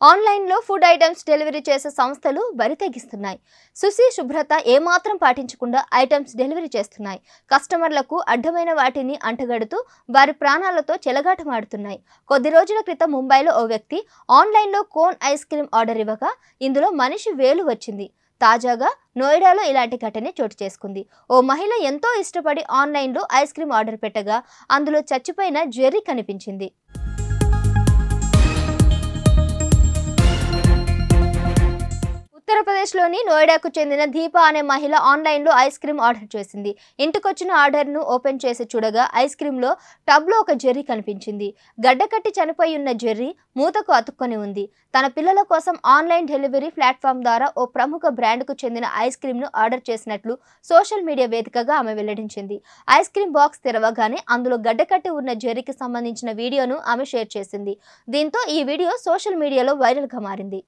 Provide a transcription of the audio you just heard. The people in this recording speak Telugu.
ఆన్లైన్లో ఫుడ్ ఐటమ్స్ డెలివరీ చేసే సంస్థలు బరితెగిస్తున్నాయి. శుచి శుభ్రత ఏమాత్రం పాటించకుండా ఐటమ్స్ డెలివరీ చేస్తున్నాయి. కస్టమర్లకు అడ్డమైన వాటిని అంటగడుతూ వారి ప్రాణాలతో చెలగాటమాడుతున్నాయి. కొద్ది రోజుల క్రితం ముంబైలో ఓ వ్యక్తి ఆన్లైన్లో కోన్ ఐస్ క్రీమ్ ఆర్డర్ ఇవ్వగా ఇందులో మనిషి వేలు వచ్చింది. తాజాగా నోయిడాలో ఇలాంటి ఘటన చోటు చేసుకుంది. ఓ మహిళ ఎంతో ఇష్టపడి ఆన్లైన్లో ఐస్ క్రీమ్ ఆర్డర్ పెట్టగా అందులో చచ్చిపోయిన జెర్రీ కనిపించింది. ఉత్తరప్రదేశ్లోని నోయిడాకు చెందిన దీప అనే మహిళ ఆన్లైన్లో ఐస్ క్రీమ్ ఆర్డర్ చేసింది. ఇంటికొచ్చిన ఆర్డర్ను ఓపెన్ చేసి చూడగా ఐస్ క్రీమ్లో టబ్లో ఒక జెర్రీ కనిపించింది. గడ్డకట్టి చనిపోయి ఉన్న జెర్రీ మూతకు అతుక్కొని ఉంది. తన పిల్లల కోసం ఆన్లైన్ డెలివరీ ప్లాట్ఫామ్ ద్వారా ఓ ప్రముఖ బ్రాండ్కు చెందిన ఐస్ క్రీమ్ను ఆర్డర్ చేసినట్లు సోషల్ మీడియా వేదికగా ఆమె వెల్లడించింది. ఐస్ క్రీమ్ బాక్స్ తెరవగానే అందులో గడ్డకట్టి ఉన్న జెర్రీకి సంబంధించిన వీడియోను ఆమె షేర్ చేసింది. దీంతో ఈ వీడియో సోషల్ మీడియాలో వైరల్గా మారింది.